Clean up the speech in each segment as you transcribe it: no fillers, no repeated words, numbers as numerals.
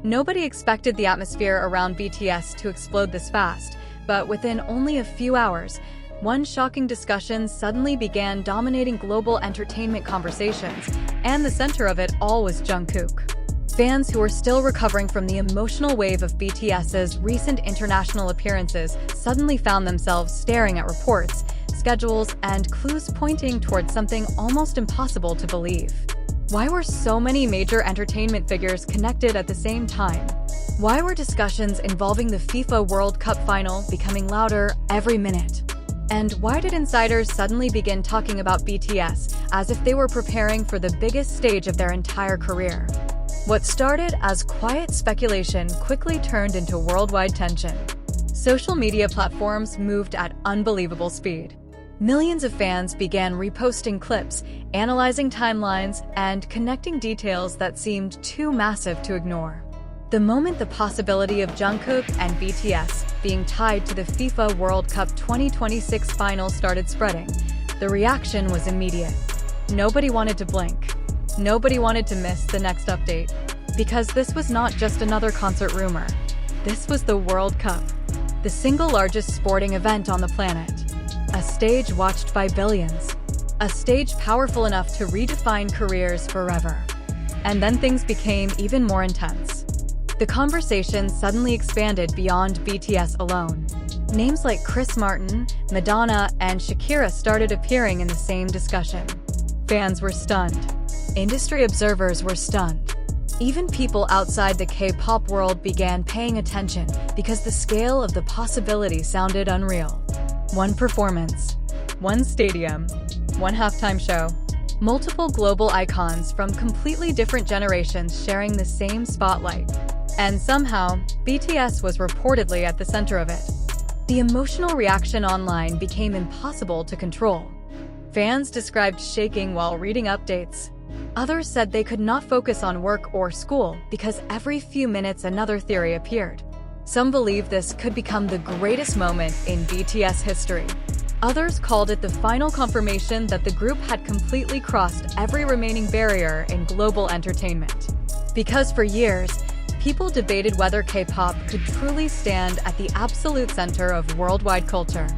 Nobody expected the atmosphere around BTS to explode this fast, but within only a few hours, one shocking discussion suddenly began dominating global entertainment conversations, and the center of it all was Jungkook. Fans who were still recovering from the emotional wave of BTS's recent international appearances suddenly found themselves staring at reports, schedules, and clues pointing towards something almost impossible to believe. Why were so many major entertainment figures connected at the same time? Why were discussions involving the FIFA World Cup final becoming louder every minute? And why did insiders suddenly begin talking about BTS as if they were preparing for the biggest stage of their entire career? What started as quiet speculation quickly turned into worldwide tension. Social media platforms moved at unbelievable speed. Millions of fans began reposting clips, analyzing timelines, and connecting details that seemed too massive to ignore. The moment the possibility of Jungkook and BTS being tied to the FIFA World Cup 2026 final started spreading, the reaction was immediate. Nobody wanted to blink. Nobody wanted to miss the next update. Because this was not just another concert rumor. This was the World Cup, the single largest sporting event on the planet. A stage watched by billions. A stage powerful enough to redefine careers forever. And then things became even more intense. The conversation suddenly expanded beyond BTS alone. Names like Chris Martin, Madonna, and Shakira started appearing in the same discussion. Fans were stunned. Industry observers were stunned. Even people outside the K-pop world began paying attention because the scale of the possibility sounded unreal. One performance, one stadium, one halftime show. Multiple global icons from completely different generations sharing the same spotlight. And somehow, BTS was reportedly at the center of it. The emotional reaction online became impossible to control. Fans described shaking while reading updates. Others said they could not focus on work or school because every few minutes another theory appeared. Some believe this could become the greatest moment in BTS history. Others called it the final confirmation that the group had completely crossed every remaining barrier in global entertainment. Because for years, people debated whether K-pop could truly stand at the absolute center of worldwide culture.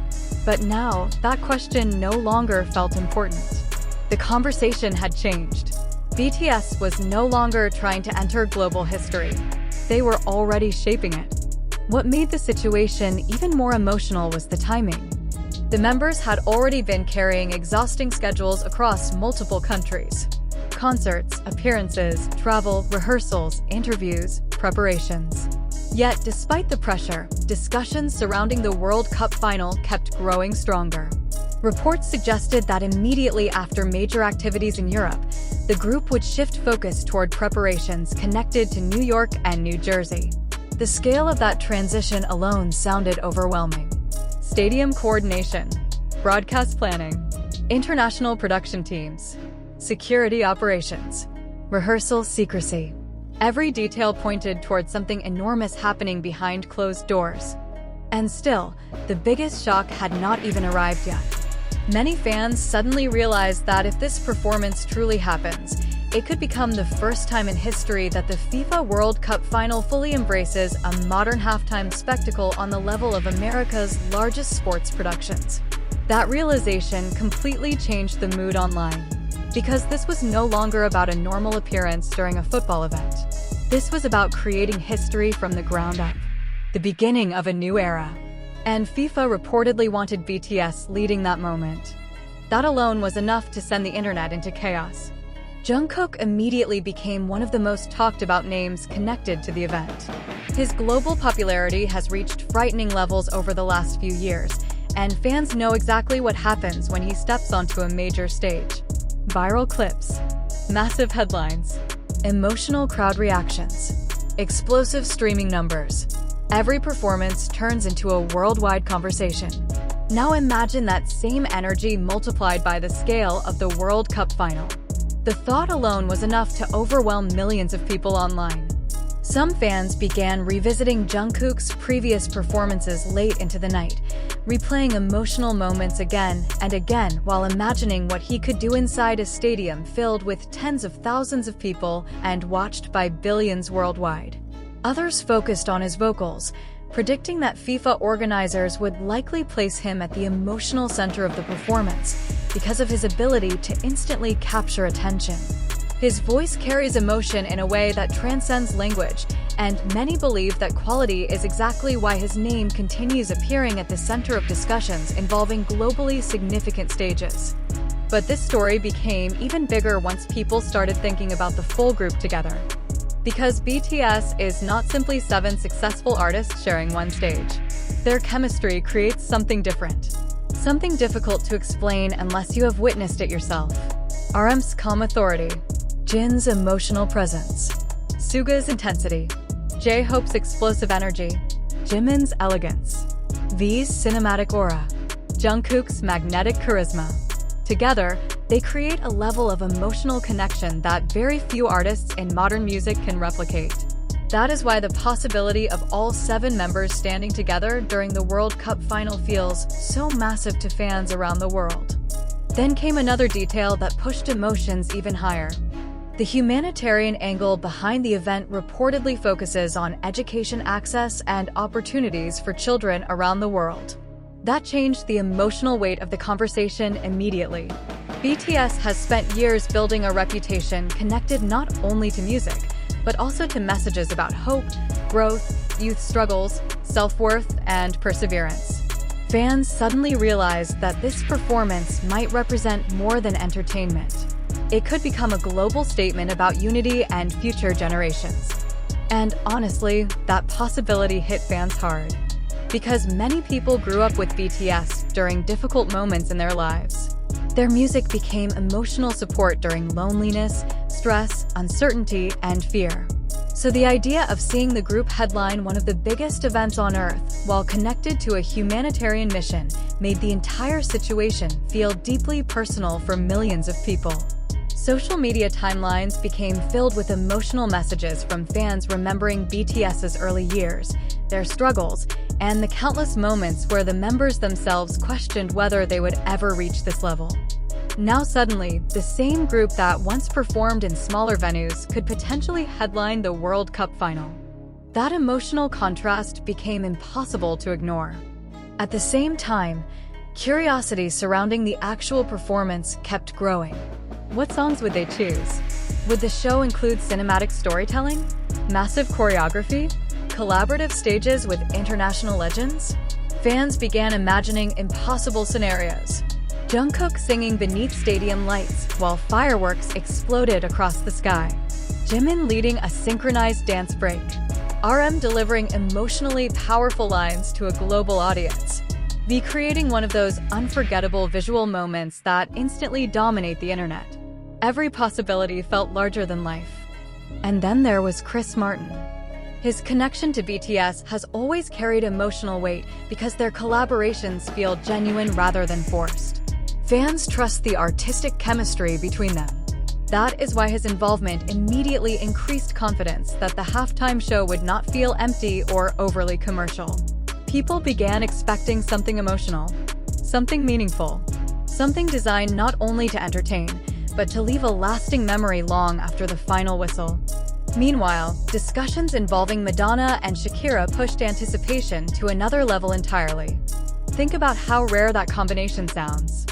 But now, that question no longer felt important. The conversation had changed. BTS was no longer trying to enter global history. They were already shaping it. What made the situation even more emotional was the timing. The members had already been carrying exhausting schedules across multiple countries. Concerts, appearances, travel, rehearsals, interviews, preparations. Yet, despite the pressure, discussions surrounding the World Cup final kept growing stronger. Reports suggested that immediately after major activities in Europe, the group would shift focus toward preparations connected to New York and New Jersey. The scale of that transition alone sounded overwhelming. Stadium coordination, broadcast planning, international production teams, security operations, rehearsal secrecy. Every detail pointed toward something enormous happening behind closed doors. And still, the biggest shock had not even arrived yet. Many fans suddenly realized that if this performance truly happens, it could become the first time in history that the FIFA World Cup final fully embraces a modern halftime spectacle on the level of America's largest sports productions. That realization completely changed the mood online, because this was no longer about a normal appearance during a football event. This was about creating history from the ground up, the beginning of a new era. And FIFA reportedly wanted BTS leading that moment. That alone was enough to send the internet into chaos. Jungkook immediately became one of the most talked about names connected to the event. His global popularity has reached frightening levels over the last few years, and fans know exactly what happens when he steps onto a major stage. Viral clips, massive headlines, emotional crowd reactions, explosive streaming numbers. Every performance turns into a worldwide conversation. Now imagine that same energy multiplied by the scale of the World Cup final. The thought alone was enough to overwhelm millions of people online. Some fans began revisiting Jungkook's previous performances late into the night, replaying emotional moments again and again while imagining what he could do inside a stadium filled with tens of thousands of people and watched by billions worldwide. Others focused on his vocals, predicting that FIFA organizers would likely place him at the emotional center of the performance because of his ability to instantly capture attention. His voice carries emotion in a way that transcends language, and many believe that quality is exactly why his name continues appearing at the center of discussions involving globally significant stages. But this story became even bigger once people started thinking about the full group together. Because BTS is not simply 7 successful artists sharing one stage. Their chemistry creates something different. Something difficult to explain unless you have witnessed it yourself. RM's calm authority, Jin's emotional presence, Suga's intensity, J-Hope's explosive energy, Jimin's elegance, V's cinematic aura, Jungkook's magnetic charisma. Together, they create a level of emotional connection that very few artists in modern music can replicate. That is why the possibility of all 7 members standing together during the World Cup final feels so massive to fans around the world. Then came another detail that pushed emotions even higher. The humanitarian angle behind the event reportedly focuses on education access and opportunities for children around the world. That changed the emotional weight of the conversation immediately. BTS has spent years building a reputation connected not only to music, but also to messages about hope, growth, youth struggles, self-worth, and perseverance. Fans suddenly realized that this performance might represent more than entertainment. It could become a global statement about unity and future generations. And honestly, that possibility hit fans hard. Because many people grew up with BTS during difficult moments in their lives. Their music became emotional support during loneliness, stress, uncertainty, and fear. So the idea of seeing the group headline one of the biggest events on Earth while connected to a humanitarian mission made the entire situation feel deeply personal for millions of people. Social media timelines became filled with emotional messages from fans remembering BTS's early years, their struggles, and the countless moments where the members themselves questioned whether they would ever reach this level. Now suddenly, the same group that once performed in smaller venues could potentially headline the World Cup final. That emotional contrast became impossible to ignore. At the same time, curiosity surrounding the actual performance kept growing. What songs would they choose? Would the show include cinematic storytelling, massive choreography, collaborative stages with international legends? Fans began imagining impossible scenarios. Jungkook singing beneath stadium lights while fireworks exploded across the sky. Jimin leading a synchronized dance break. RM delivering emotionally powerful lines to a global audience. V creating one of those unforgettable visual moments that instantly dominate the internet. Every possibility felt larger than life. And then there was Chris Martin. His connection to BTS has always carried emotional weight because their collaborations feel genuine rather than forced. Fans trust the artistic chemistry between them. That is why his involvement immediately increased confidence that the halftime show would not feel empty or overly commercial. People began expecting something emotional, something meaningful, something designed not only to entertain, but to leave a lasting memory long after the final whistle. Meanwhile, discussions involving Madonna and Shakira pushed anticipation to another level entirely. Think about how rare that combination sounds.